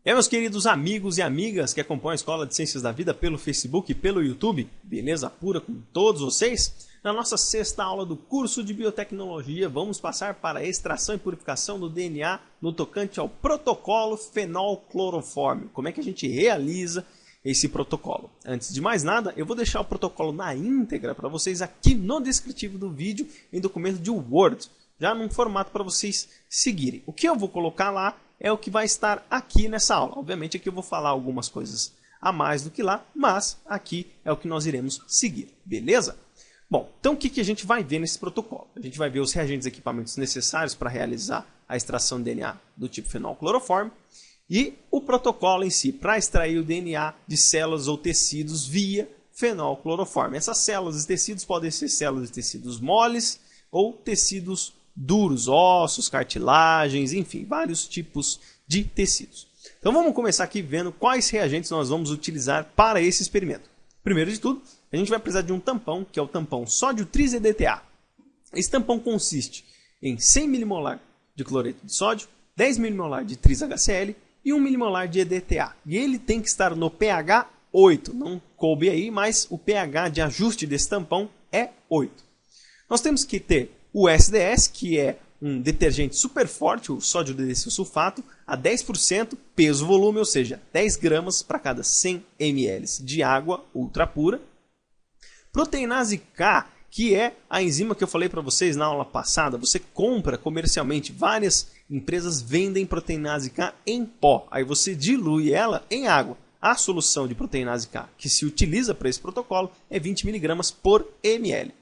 E aí, meus queridos amigos e amigas que acompanham a Escola de Ciências da Vida pelo Facebook e pelo YouTube, beleza pura com todos vocês? Na nossa sexta aula do curso de Biotecnologia, vamos passar para a extração e purificação do DNA no tocante ao protocolo fenolclorofórmio. Como é que a gente realiza esse protocolo? Antes de mais nada, eu vou deixar o protocolo na íntegra para vocês aqui no descritivo do vídeo em documento de Word, já num formato para vocês seguirem. O que eu vou colocar lá é o que vai estar aqui nessa aula. Obviamente aqui eu vou falar algumas coisas a mais do que lá, mas aqui é o que nós iremos seguir, beleza? Bom, então o que a gente vai ver nesse protocolo? A gente vai ver os reagentes e equipamentos necessários para realizar a extração de DNA do tipo fenolclorofórmio e o protocolo em si, para extrair o DNA de células ou tecidos via fenolclorofórmio. Essas células e tecidos podem ser células e tecidos moles ou tecidos duros, ossos, cartilagens, enfim, vários tipos de tecidos. Então vamos começar aqui vendo quais reagentes nós vamos utilizar para esse experimento. Primeiro de tudo, a gente vai precisar de um tampão, que é o tampão sódio tris-EDTA. Esse tampão consiste em 100 milimolar de cloreto de sódio, 10 milimolar de tris-HCl e 1 milimolar de EDTA. E ele tem que estar no pH 8. Não coube aí, mas o pH de ajuste desse tampão é 8. Nós temos que ter o SDS, que é um detergente super forte, o sódio dedecilsulfato, a 10% peso-volume, ou seja, 10 gramas para cada 100 ml de água ultra pura. Proteinase K, que é a enzima que eu falei para vocês na aula passada. Você compra comercialmente, várias empresas vendem proteinase K em pó. Aí você dilui ela em água. A solução de proteinase K que se utiliza para esse protocolo é 20 mg por ml.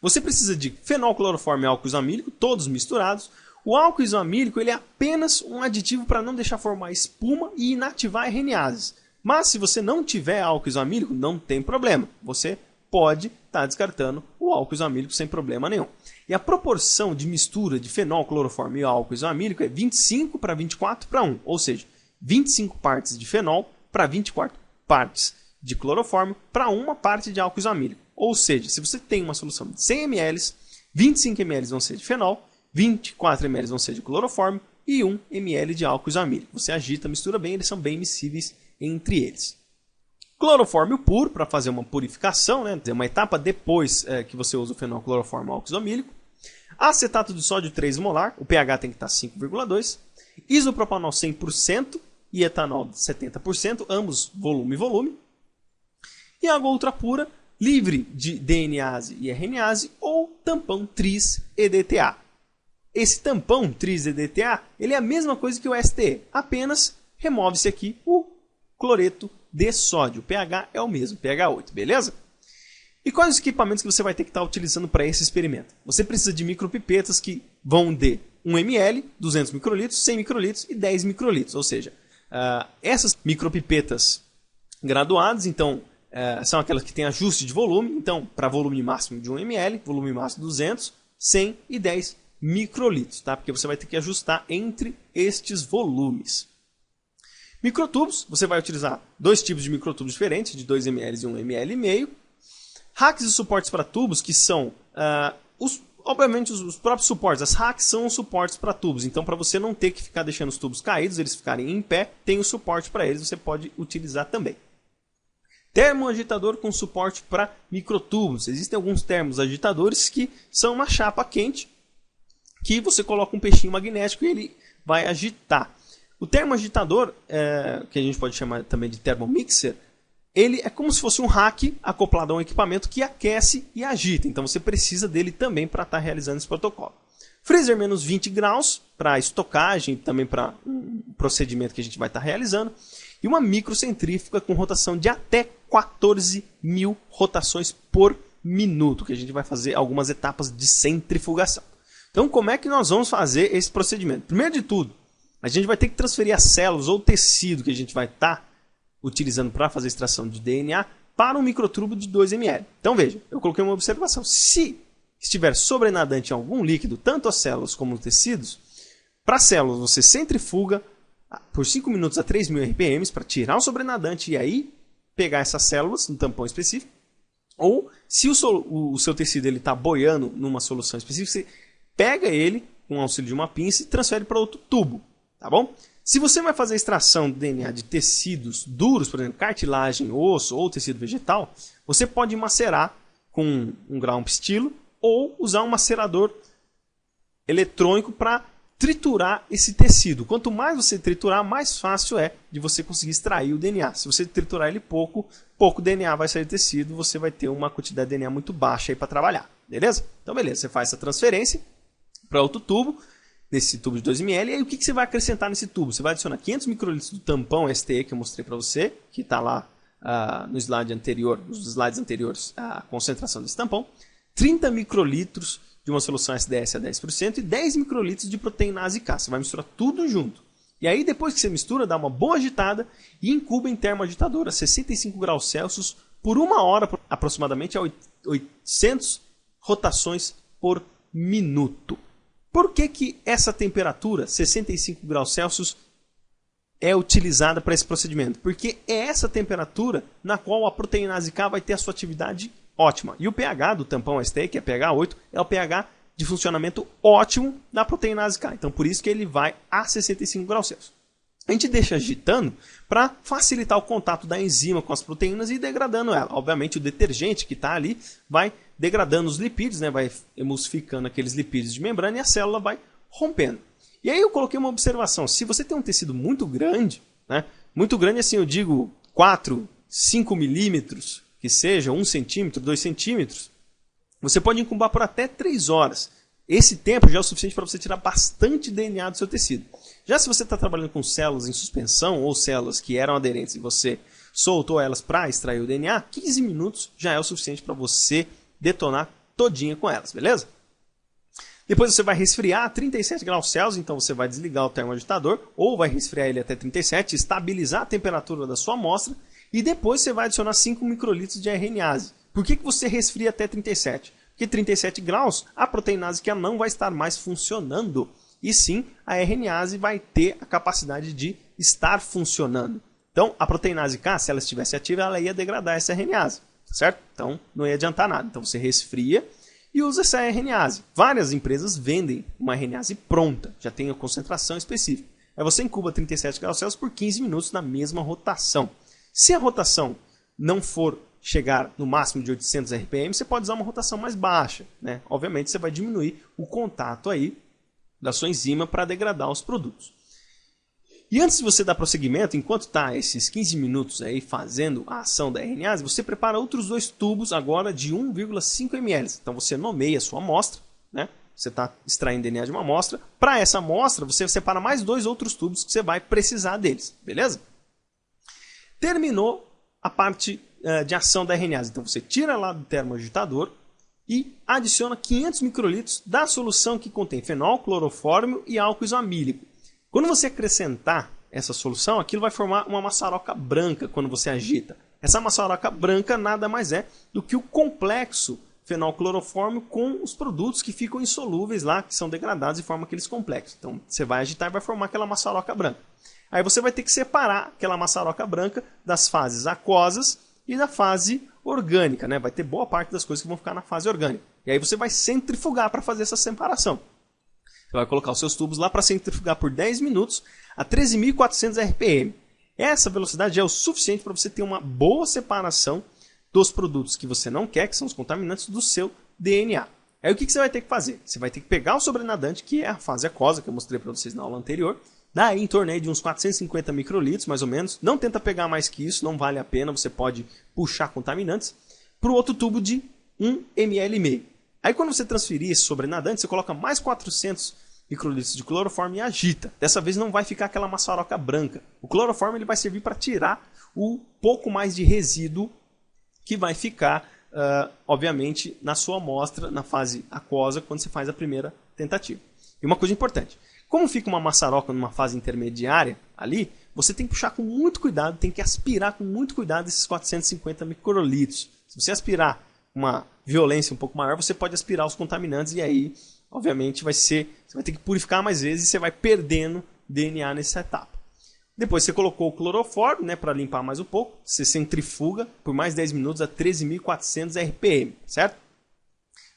Você precisa de fenolclorofórmio e álcool isoamílico, todos misturados. O álcool isoamílico ele é apenas um aditivo para não deixar formar espuma e inativar RNases. Mas se você não tiver álcool isoamílico, não tem problema. Você pode estar descartando o álcool isoamílico sem problema nenhum. E a proporção de mistura de fenolclorofórmio e álcool isoamílico é 25 para 24 para 1. Ou seja, 25 partes de fenol para 24 partes de clorofórmio para uma parte de álcool isoamílico. Ou seja, se você tem uma solução de 100 ml, 25 ml vão ser de fenol, 24 ml vão ser de clorofórmio e 1 ml de álcool isoamílico. Você agita, mistura bem, eles são bem miscíveis entre eles. Clorofórmio puro, para fazer uma purificação, né? Uma etapa depois que você usa o fenolclorofórmio e álcool isoamílico. Acetato de sódio 3 molar, o pH tem que estar 5,2. Isopropanol 100% e etanol 70%, ambos volume e volume. E água ultra pura, livre de DNase e RNase ou tampão tris-EDTA. Esse tampão tris-EDTA ele é a mesma coisa que o STE, apenas remove-se aqui o cloreto de sódio. O pH é o mesmo, pH 8, beleza? E quais os equipamentos que você vai ter que estar utilizando para esse experimento? Você precisa de micropipetas que vão de 1 ml, 200 microlitros, 100 microlitros e 10 microlitros. Ou seja, essas micropipetas graduadas, então, são aquelas que têm ajuste de volume. Então, para volume máximo de 1 ml, volume máximo 200, 100 e 10 microlitros. Tá? Porque você vai ter que ajustar entre estes volumes. Microtubos, você vai utilizar dois tipos de microtubos diferentes, de 2 ml e 1 ml e meio. Racks e suportes para tubos, que são, obviamente, os próprios suportes. As racks são os suportes para tubos. Então, para você não ter que ficar deixando os tubos caídos, eles ficarem em pé, tem o suporte para eles, você pode utilizar também. Termoagitador com suporte para microtubos. Existem alguns termoagitadores que são uma chapa quente que você coloca um peixinho magnético e ele vai agitar. O termoagitador, que a gente pode chamar também de thermomixer, ele é como se fosse um rack acoplado a um equipamento que aquece e agita. Então você precisa dele também para estar realizando esse protocolo. Freezer menos 20 graus para estocagem, também para um procedimento que a gente vai estar realizando. E uma microcentrífuga com rotação de até 14.000 rotações por minuto, que a gente vai fazer algumas etapas de centrifugação. Então, como é que nós vamos fazer esse procedimento? Primeiro de tudo, a gente vai ter que transferir as células ou tecido que a gente vai estar utilizando para fazer a extração de DNA para um microtubo de 2 ml. Então, veja, eu coloquei uma observação. Se estiver sobrenadante em algum líquido, tanto as células como os tecidos, para as células você centrifuga por 5 minutos a 3.000 RPM para tirar o sobrenadante e aí pegar essas células no tampão específico. Ou, se o seu tecido está boiando numa solução específica, você pega ele com o auxílio de uma pinça e transfere para outro tubo. Tá bom? Se você vai fazer a extração do DNA de tecidos duros, por exemplo, cartilagem, osso ou tecido vegetal, você pode macerar com um Ground Stilo ou usar um macerador eletrônico para triturar esse tecido. Quanto mais você triturar, mais fácil é de você conseguir extrair o DNA. Se você triturar ele pouco DNA vai sair do tecido, você vai ter uma quantidade de DNA muito baixa aí para trabalhar, beleza? Então beleza, você faz essa transferência para outro tubo, nesse tubo de 2 ml, e aí o que você vai acrescentar nesse tubo? Você vai adicionar 500 microlitros do tampão STE que eu mostrei para você, que está lá no slide anterior, nos slides anteriores, a concentração desse tampão, 30 microlitros de uma solução SDS a 10% e 10 microlitros de proteinase K. Você vai misturar tudo junto. E aí depois que você mistura, dá uma boa agitada e incuba em termoagitador a 65 graus Celsius por 1 hora, aproximadamente a 800 rotações por minuto. Por que essa temperatura, 65 graus Celsius, é utilizada para esse procedimento? Porque é essa temperatura na qual a proteinase K vai ter a sua atividade ótima. E o pH do tampão STE, que é pH 8, é o pH de funcionamento ótimo da proteinase K. Então por isso que ele vai a 65 graus Celsius. A gente deixa agitando para facilitar o contato da enzima com as proteínas e degradando ela. Obviamente o detergente que está ali vai degradando os lipídios, né? Vai emulsificando aqueles lipídios de membrana e a célula vai rompendo. E aí eu coloquei uma observação. Se você tem um tecido muito grande, né? Muito grande assim eu digo 4, 5 milímetros, que seja 1 centímetro, 2 centímetros, você pode incubar por até 3 horas. Esse tempo já é o suficiente para você tirar bastante DNA do seu tecido. Já se você está trabalhando com células em suspensão ou células que eram aderentes e você soltou elas para extrair o DNA, 15 minutos já é o suficiente para você detonar todinha com elas, beleza? Depois você vai resfriar a 37 graus Celsius, então você vai desligar o termoagitador ou vai resfriar ele até 37, estabilizar a temperatura da sua amostra e depois você vai adicionar 5 microlitros de RNase. Por que você resfria até 37? Porque 37 graus, a proteinase K não vai estar mais funcionando. E sim, a RNase vai ter a capacidade de estar funcionando. Então, a proteinase K, se ela estivesse ativa, ela ia degradar essa RNase, certo? Então, não ia adiantar nada. Então, você resfria e usa essa RNase. Várias empresas vendem uma RNase pronta, já tem a concentração específica. Aí você incuba 37 graus Celsius por 15 minutos na mesma rotação. Se a rotação não for chegar no máximo de 800 RPM, você pode usar uma rotação mais baixa, né? Obviamente, você vai diminuir o contato aí da sua enzima para degradar os produtos. E antes de você dar prosseguimento, enquanto está esses 15 minutos aí fazendo a ação da RNase, você prepara outros 2 tubos agora de 1,5 ml. Então você nomeia a sua amostra, né? Você está extraindo DNA de uma amostra. Para essa amostra, você separa mais 2 outros tubos que você vai precisar deles, beleza? Terminou a parte de ação da RNase. Então você tira lá do termoagitador e adiciona 500 microlitros da solução que contém fenol, clorofórmio e álcool isoamílico. Quando você acrescentar essa solução, aquilo vai formar uma maçaroca branca quando você agita. Essa maçaroca branca nada mais é do que o complexo fenol-clorofórmio com os produtos que ficam insolúveis lá, que são degradados e formam aqueles complexos. Então você vai agitar e vai formar aquela maçaroca branca. Aí você vai ter que separar aquela maçaroca branca das fases aquosas e da fase orgânica, né? Vai ter boa parte das coisas que vão ficar na fase orgânica. E aí você vai centrifugar para fazer essa separação. Você vai colocar os seus tubos lá para centrifugar por 10 minutos a 13.400 RPM. Essa velocidade já é o suficiente para você ter uma boa separação dos produtos que você não quer, que são os contaminantes, do seu DNA. Aí o que você vai ter que fazer? Você vai ter que pegar o sobrenadante, que é a fase aquosa, que eu mostrei para vocês na aula anterior, daí em torno aí de uns 450 microlitros, mais ou menos. Não tenta pegar mais que isso, não vale a pena, você pode puxar contaminantes, para o outro tubo de 1,5 ml. Aí quando você transferir esse sobrenadante, você coloca mais 400 microlitros de clorofórmio e agita. Dessa vez não vai ficar aquela maçaroca branca. O clorofórmio ele vai servir para tirar o pouco mais de resíduo que vai ficar, obviamente, na sua amostra, na fase aquosa, quando você faz a primeira tentativa. E uma coisa importante, como fica uma maçaroca numa fase intermediária ali, você tem que puxar com muito cuidado, tem que aspirar com muito cuidado esses 450 microlitros. Se você aspirar uma violência um pouco maior, você pode aspirar os contaminantes e aí, obviamente, você vai ter que purificar mais vezes e você vai perdendo DNA nessa etapa. Depois você colocou o clorofórmio, né, para limpar mais um pouco, você centrifuga por mais 10 minutos a 13.400 RPM, certo?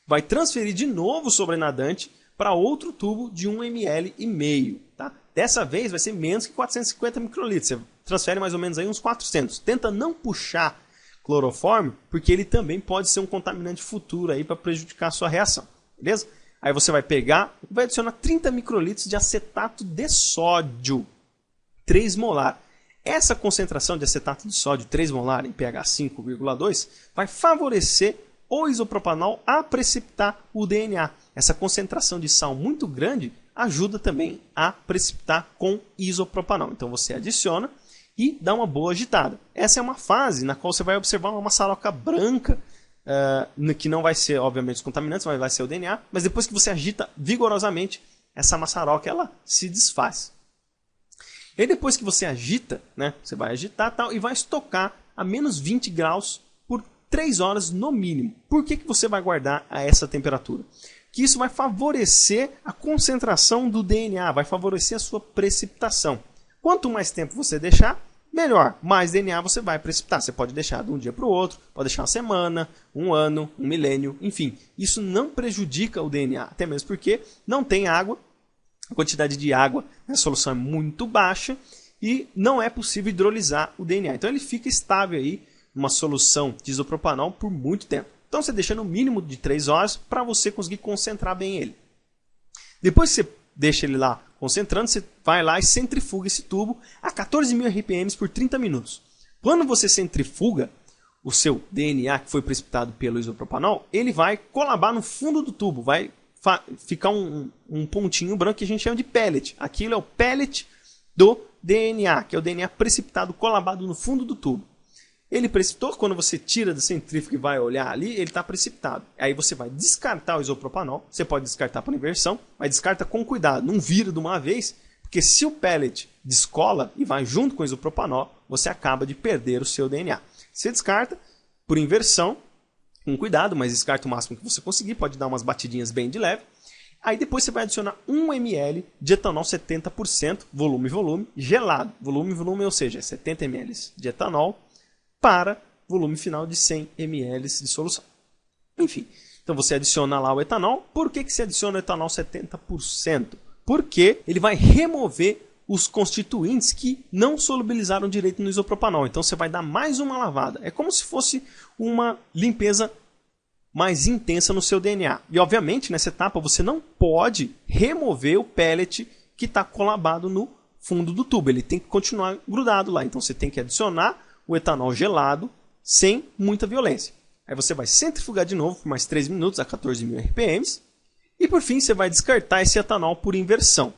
Vai transferir de novo o sobrenadante, para outro tubo de 1,5 ml. Tá? Dessa vez vai ser menos que 450 microlitros. Você transfere mais ou menos aí uns 400. Tenta não puxar clorofórmio, porque ele também pode ser um contaminante futuro aí para prejudicar a sua reação. Beleza? Aí você vai pegar e vai adicionar 30 microlitros de acetato de sódio, 3 molar. Essa concentração de acetato de sódio 3 molar em pH 5,2 vai favorecer o isopropanol a precipitar o DNA. Essa concentração de sal muito grande ajuda também a precipitar com isopropanol. Então você adiciona e dá uma boa agitada. Essa é uma fase na qual você vai observar uma maçaroca branca, que não vai ser, obviamente, os contaminantes, mas vai ser o DNA. Mas depois que você agita vigorosamente, essa maçaroca ela se desfaz. E aí depois que você agita, né, você vai agitar tal, e vai estocar a menos 20 graus por 3 horas no mínimo. Por que você vai guardar a essa temperatura? Que isso vai favorecer a concentração do DNA, vai favorecer a sua precipitação. Quanto mais tempo você deixar, melhor. Mais DNA você vai precipitar. Você pode deixar de um dia para o outro, pode deixar uma semana, um ano, um milênio, enfim. Isso não prejudica o DNA, até mesmo porque não tem água. A quantidade de água na solução é muito baixa e não é possível hidrolisar o DNA. Então ele fica estável aí numa solução de isopropanol por muito tempo. Então você deixa no mínimo de 3 horas para você conseguir concentrar bem ele. Depois que você deixa ele lá concentrando, você vai lá e centrifuga esse tubo a 14.000 RPM por 30 minutos. Quando você centrifuga o seu DNA que foi precipitado pelo isopropanol, ele vai colabar no fundo do tubo, vai ficar um pontinho branco que a gente chama de pellet. Aquilo é o pellet do DNA, que é o DNA precipitado, colabado no fundo do tubo. Ele precipitou, quando você tira da centrífuga e vai olhar ali, ele está precipitado. Aí você vai descartar o isopropanol, você pode descartar por inversão, mas descarta com cuidado, não vira de uma vez, porque se o pellet descola e vai junto com o isopropanol, você acaba de perder o seu DNA. Você descarta por inversão, com cuidado, mas descarta o máximo que você conseguir, pode dar umas batidinhas bem de leve. Aí depois você vai adicionar 1 ml de etanol 70%, volume, gelado. Volume, ou seja, 70 ml de etanol para volume final de 100 ml de solução. Enfim, então você adiciona lá o etanol. Por que você adiciona o etanol 70%? Porque ele vai remover os constituintes que não solubilizaram direito no isopropanol. Então você vai dar mais uma lavada. É como se fosse uma limpeza mais intensa no seu DNA. E obviamente nessa etapa você não pode remover o pellet que está colabado no fundo do tubo. Ele tem que continuar grudado lá. Então você tem que adicionar o etanol gelado sem muita violência. Aí você vai centrifugar de novo por mais 3 minutos a 14.000 RPM. E por fim você vai descartar esse etanol por inversão.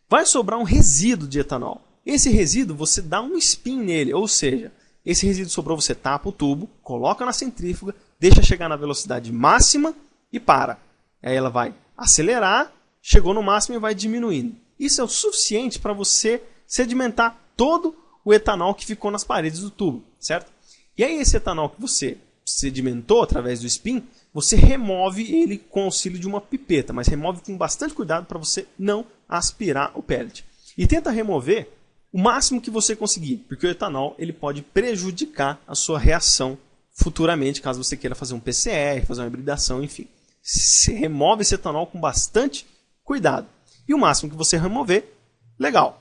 Vai sobrar um resíduo de etanol. Esse resíduo você dá um spin nele, ou seja, esse resíduo sobrou, você tapa o tubo, coloca na centrífuga, deixa chegar na velocidade máxima e para. Aí ela vai acelerar, chegou no máximo e vai diminuindo. Isso é o suficiente para você sedimentar todo o etanol que ficou nas paredes do tubo, certo? E aí esse etanol que você sedimentou através do spin, você remove ele com o auxílio de uma pipeta, mas remove com bastante cuidado para você não aspirar o pellet. E tenta remover o máximo que você conseguir, porque o etanol ele pode prejudicar a sua reação futuramente, caso você queira fazer um PCR, fazer uma hibridação, enfim. Você remove esse etanol com bastante cuidado. E o máximo que você remover, legal.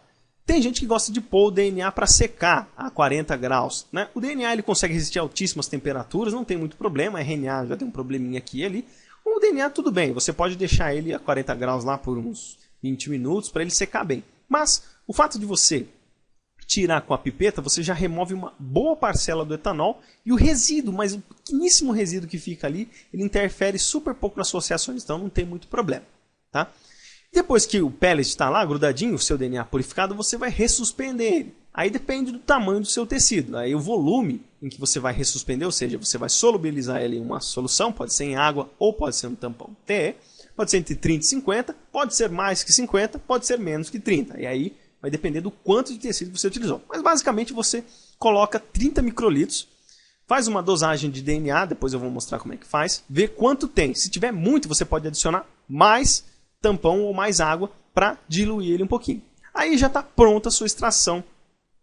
Tem gente que gosta de pôr o DNA para secar a 40 graus. Né? O DNA ele consegue resistir a altíssimas temperaturas, não tem muito problema. A RNA já tem um probleminha aqui e ali. O DNA tudo bem, você pode deixar ele a 40 graus lá por uns 20 minutos para ele secar bem. Mas o fato de você tirar com a pipeta, você já remove uma boa parcela do etanol e o resíduo, mas o pequeníssimo resíduo que fica ali, ele interfere super pouco nas suas reações, então não tem muito problema. Tá? Depois que o pellet está lá grudadinho, o seu DNA purificado, você vai ressuspender ele. Aí depende do tamanho do seu tecido. Aí o volume em que você vai ressuspender, ou seja, você vai solubilizar ele em uma solução, pode ser em água ou pode ser um tampão TE, pode ser entre 30 e 50, pode ser mais que 50, pode ser menos que 30. E aí vai depender do quanto de tecido você utilizou. Mas basicamente você coloca 30 microlitros, faz uma dosagem de DNA, depois eu vou mostrar como é que faz, vê quanto tem. Se tiver muito, você pode adicionar mais tampão ou mais água para diluir ele um pouquinho. Aí já está pronta a sua extração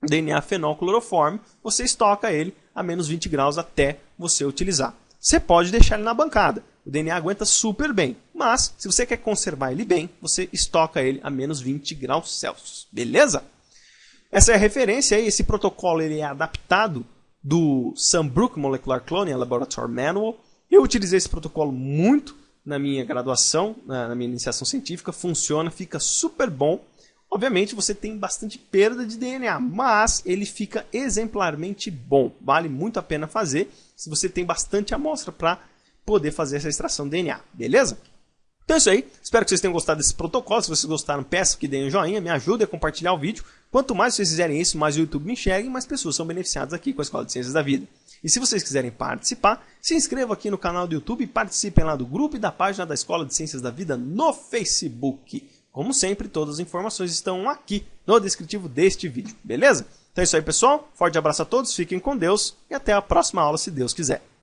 DNA fenolclorofórmio, você estoca ele a menos 20 graus até você utilizar. Você pode deixar ele na bancada, o DNA aguenta super bem, mas se você quer conservar ele bem, você estoca ele a menos 20 graus Celsius, beleza? Essa é a referência aí, esse protocolo ele é adaptado do Sunbrook Molecular Cloning Laboratory Manual. Eu utilizei esse protocolo muito na minha graduação, na minha iniciação científica, funciona, fica super bom. Obviamente você tem bastante perda de DNA, mas ele fica exemplarmente bom. Vale muito a pena fazer se você tem bastante amostra para poder fazer essa extração de DNA, beleza? Então é isso aí, espero que vocês tenham gostado desse protocolo. Se vocês gostaram, peço que deem um joinha, me ajudem a compartilhar o vídeo. Quanto mais vocês fizerem isso, mais o YouTube me enxerga e mais pessoas são beneficiadas aqui com a Escola de Ciências da Vida. E se vocês quiserem participar, se inscrevam aqui no canal do YouTube e participem lá do grupo e da página da Escola de Ciências da Vida no Facebook. Como sempre, todas as informações estão aqui no descritivo deste vídeo, beleza? Então é isso aí, pessoal. Forte abraço a todos, fiquem com Deus e até a próxima aula, se Deus quiser.